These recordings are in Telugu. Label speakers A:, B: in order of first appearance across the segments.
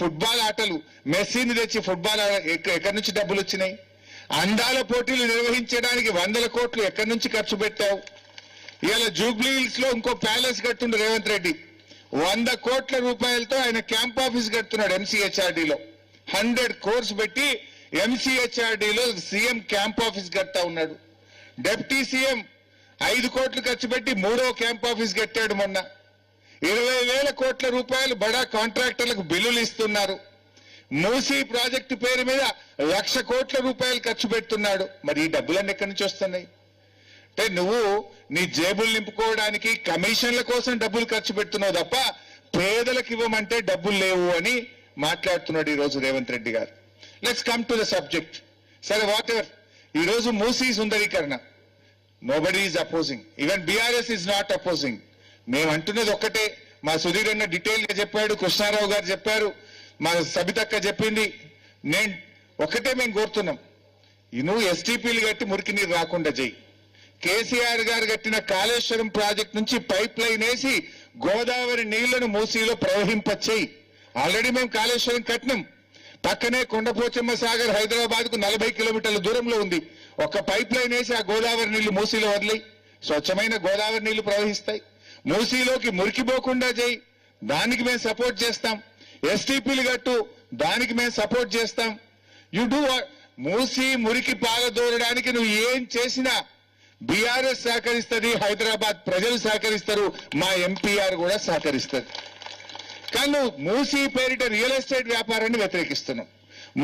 A: ఫుట్బాల్ ఆటలు మెస్సీని తెచ్చి ఫుట్బాల్ ఎక్కడి నుంచి డబ్బులు వచ్చినాయి? అందాల పోటీలు నిర్వహించడానికి 100 కోట్లు ఎక్కడి నుంచి ఖర్చు పెట్టావు? ఇవాళ జూబ్లీ హిల్స్ లో ఇంకో ప్యాలెస్ కట్టుండు రేవంత్ రెడ్డి. 100 కోట్ల రూపాయలతో ఆయన క్యాంప్ ఆఫీస్ కడుతున్నాడు ఎంసీహెచ్ఆర్డీలో. 100 crores పెట్టి ఎంసీహెచ్ఆర్డీలో సీఎం క్యాంప్ ఆఫీస్ కడతా ఉన్నాడు. డిప్యూటీ సీఎం 5 కోట్లు ఖర్చు పెట్టి 3వ క్యాంప్ ఆఫీస్ కట్టాడు మొన్న. 20,000 కోట్ల రూపాయలు బడా కాంట్రాక్టర్లకు బిల్లులు ఇస్తున్నారు. మూసీ ప్రాజెక్టు పేరు మీద 1,00,000 కోట్ల రూపాయలు ఖర్చు పెడుతున్నాడు. మరి ఈ డబ్బులన్నీ ఎక్కడి నుంచి వస్తున్నాయి? అంటే నువ్వు నీ జేబులు నింపుకోవడానికి కమిషన్ల కోసం డబ్బులు ఖర్చు పెడుతున్నావు తప్ప పేదలకు ఇవ్వమంటే డబ్బులు లేవు అని మాట్లాడుతున్నాడు ఈరోజు రేవంత్ రెడ్డి గారు. Let's come to the subject. సరే, వాట్ ఎవర్. ఈరోజు మూసీ సుందరీకరణ nobody is opposing, even BRS is not opposing. మేము అంటున్నది ఒక్కటే. మా సుధీర్ అన్న డీటెయిల్ గా చెప్పాడు, కృష్ణారావు గారు చెప్పారు, మా సబితక్క చెప్పింది. నేను ఒక్కటే మేము కోరుతున్నాం, నువ్వు ఎస్టీపీలు కట్టి మురికి నీరు రాకుండా చెయ్యి. కేసీఆర్ గారు కట్టిన కాళేశ్వరం ప్రాజెక్ట్ నుంచి పైప్ లైన్ వేసి గోదావరి నీళ్లను మూసీలో ప్రవహింపచేయి. ఆల్రెడీ మేము కాళేశ్వరం కట్టినాం. పక్కనే కొండపోచమ్మ సాగర్ హైదరాబాద్ కు 40 కిలోమీటర్ల దూరంలో ఉంది. ఒక పైప్ లైన్ వేసి ఆ గోదావరి నీళ్లు మూసీలో వదిలి స్వచ్ఛమైన గోదావరి నీళ్లు ప్రవహిస్తాయి. మూసీలోకి మురికిపోకుండా చేయి, దానికి మేము సపోర్ట్ చేస్తాం. ఎస్టీపీలు కట్టు, దానికి మేము సపోర్ట్ చేస్తాం. You do. మూసీ మురికి పాలదోరడానికి నువ్వు ఏం చేసినా బీఆర్ఎస్ సహకరిస్తుంది, హైదరాబాద్ ప్రజలు సహకరిస్తారు, మా ఎంపీఆర్ కూడా సహకరిస్తారు. కానీ నువ్వు మూసీ పేరిట రియల్ ఎస్టేట్ వ్యాపారాన్ని వ్యతిరేకిస్తున్నాం.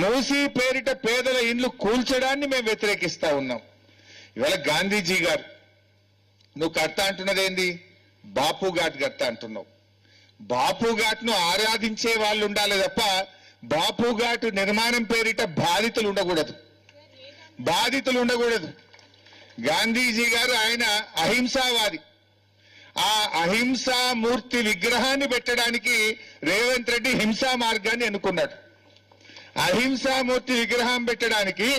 A: మూసీ పేరిట పేదల ఇండ్లు కూల్చడాన్ని మేము వ్యతిరేకిస్తా ఉన్నాం. ఇవాళ గాంధీజీ గారు నువ్వు కడతా అంటున్నది ఏంది? బాపు ఘాట్ కడతా అంటున్నావు. బాపు ఘాట్ ను ఆరాధించే వాళ్ళు ఉండాలి తప్ప బాపు ఘాట్ నిర్మాణం పేరిట బాధితులు ఉండకూడదు. గాంధీజీ గారు ఆయన అహింసావాది. ఆ అహింసామూర్తి విగ్రహాన్ని పెట్టడానికి రేవంత్ రెడ్డి హింసా మార్గాన్ని ఎన్నుకున్నాడు. అహింసామూర్తి విగ్రహం పెట్టడానికి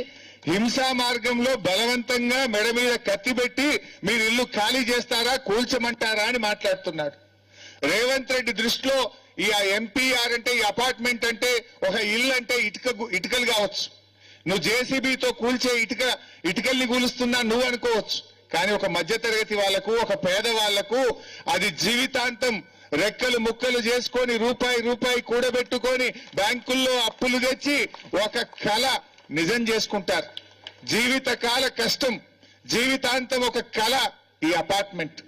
A: హింసా మార్గంలో బలవంతంగా మెడ మీద కత్తి పెట్టి మీరు ఇల్లు ఖాళీ చేస్తారా, కూల్చమంటారా అని మాట్లాడుతున్నాడు. రేవంత్ రెడ్డి దృష్టిలో ఈ ఎంపీఆర్ అంటే, ఈ అపార్ట్మెంట్ అంటే, ఒక ఇల్లు అంటే ఇటుకలు కావచ్చు. నువ్వు జేసీబీతో కూల్చే ఇటుకల్ని కూలుస్తున్నా నువ్వు అనుకోవచ్చు. కానీ ఒక మధ్యతరగతి వాళ్లకు, ఒక పేదవాళ్లకు అది జీవితాంతం రెక్కలు ముక్కలు చేసుకొని రూపాయి కూడబెట్టుకొని బ్యాంకుల్లో అప్పులు తెచ్చి ఒక కళ నిజం చేసుకుంటారు. జీవితకాల కష్టం, జీవితాంతం ఒక కళ ఈ అపార్ట్మెంట్.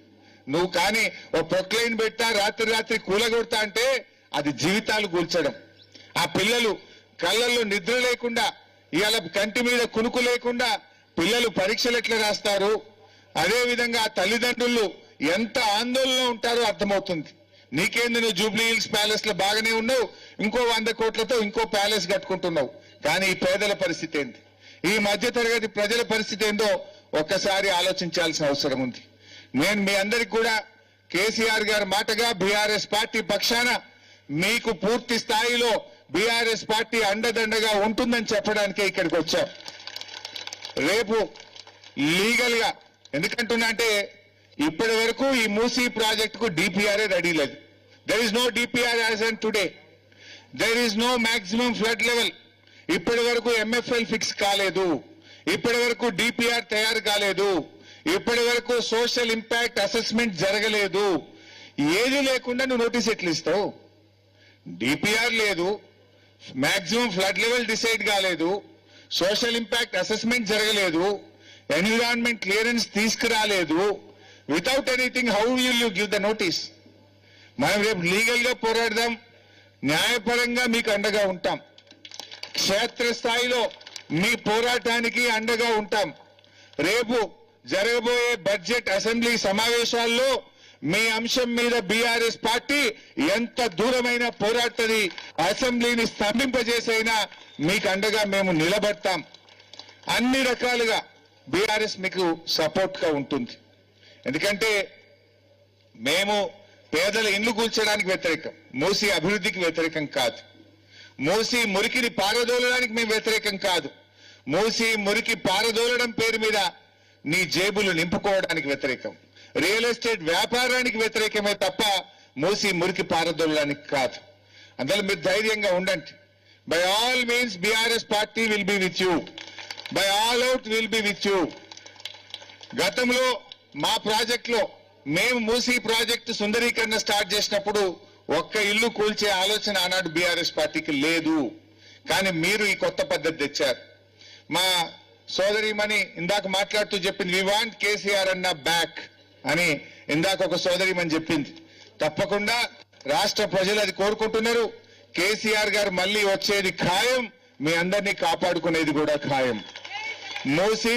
A: నువ్వు కానీ ఒక ప్రొక్లైన్ పెట్టా, రాత్రి కూలగొడతా అంటే అది జీవితాలు కూల్చడం. ఆ పిల్లలు కళ్ళల్లో నిద్ర లేకుండా, ఇవాళ కంటి మీద కునుకు లేకుండా పిల్లలు పరీక్షలు ఎట్లా రాస్తారు, అదేవిధంగా ఆ తల్లిదండ్రులు ఎంత ఆందోళన ఉంటారో అర్థమవుతుంది. నీకేంది, నువ్వు జూబ్లీ హిల్స్ ప్యాలెస్ లో బాగానే ఉన్నావు, ఇంకో 100 కోట్లతో ఇంకో ప్యాలెస్ కట్టుకుంటున్నావు. కానీ ఈ పేదల పరిస్థితి ఏంది, ఈ మధ్యతరగతి ప్రజల పరిస్థితి ఏందో ఒక్కసారి ఆలోచించాల్సిన అవసరం ఉంది. నేను మీ అందరికి కూడా కేసీఆర్ గారి మాటగా బీఆర్ఎస్ పార్టీ పక్షాన మీకు పూర్తి స్థాయిలో బీఆర్ఎస్ పార్టీ అండదండగా ఉంటుందని చెప్పడానికే ఇక్కడికి వచ్చాం. రేపు లీగల్ గా ఎందుకంటున్నా అంటే ఇప్పటి వరకు ఈ మూసీ ప్రాజెక్టుకు డిపిఆర్ఏ రెడీ లేదు. There is no DPR as and today. There is no maximum flood level. ఇప్పటి వరకు ఎంఎఫ్ఎల్ ఫిక్స్ కాలేదు, ఇప్పటి వరకు డిపిఆర్ తయారు కాలేదు, ఇప్పటి వరకు సోషల్ ఇంపాక్ట్ అసెస్మెంట్ జరగలేదు. ఏది లేకుండా నువ్వు నోటీస్ ఎట్లు ఇస్తావు? డిపిఆర్ లేదు, మాక్సిమం ఫ్లడ్ లెవెల్ డిసైడ్ కాలేదు, సోషల్ ఇంపాక్ట్ అసెస్మెంట్ జరగలేదు, ఎన్విరాన్మెంట్ క్లియరెన్స్ తీసుకురాలేదు. Without anything how will you give the notice? మనం రేపు లీగల్ గా పోరాడదాం, న్యాయపరంగా మీకు అండగా ఉంటాం, క్షేత్రస్థాయిలో మీ పోరాటానికి అండగా ఉంటాం. రేపు జరగబోయే బడ్జెట్ అసెంబ్లీ సమావేశాల్లో మీ అంశం మీద బీఆర్ఎస్ పార్టీ ఎంత దూరమైన పోరాటది, అసెంబ్లీని స్తంభింపజేసైనా మీకు అండగా మేము నిలబడతాం. అన్ని రకాలుగా బీఆర్ఎస్ మీకు సపోర్ట్ గా ఉంటుంది. ఎందుకంటే మేము పేదల ఇండ్లు కూల్చడానికి వ్యతిరేకం, మూసీ అభివృద్ధికి వ్యతిరేకం కాదు. మూసీ మురికిని పారదోలడానికి మేము వ్యతిరేకం కాదు. మూసీ మురికి పారదోలడం పేరు మీద నీ జేబులు నింపుకోవడానికి వ్యతిరేకం, రియల్ ఎస్టేట్ వ్యాపారానికి వ్యతిరేకమే తప్ప మూసీ మురికి పారదోలడానికి కాదు. అందులో మీరు ధైర్యంగా ఉండండి. By all means BRS party will be with you, by all out will be with you. గతంలో మా ప్రాజెక్టులో మేము మూసీ ప్రాజెక్టు సుందరీకరణ స్టార్ట్ చేసినప్పుడు ఒక్క ఇల్లు కూల్చే ఆలోచన ఆనాడు బీఆర్ఎస్ పార్టీకి లేదు. కానీ మీరు ఈ కొత్త పద్ధతి తెచ్చారు. మా సోదరిమణి ఇందాక మాట్లాడుతూ చెప్పింది, వి వాంట్ కేసీఆర్ అన్న బ్యాక్ అని ఇందాక ఒక సోదరిమణి చెప్పింది. తప్పకుండా రాష్ట్ర ప్రజలు అది కోరుకుంటున్నారు. కేసీఆర్ గారు మళ్ళీ వచ్చేది ఖాయం, మీ అందరినీ కాపాడుకునేది కూడా ఖాయం. మూసీ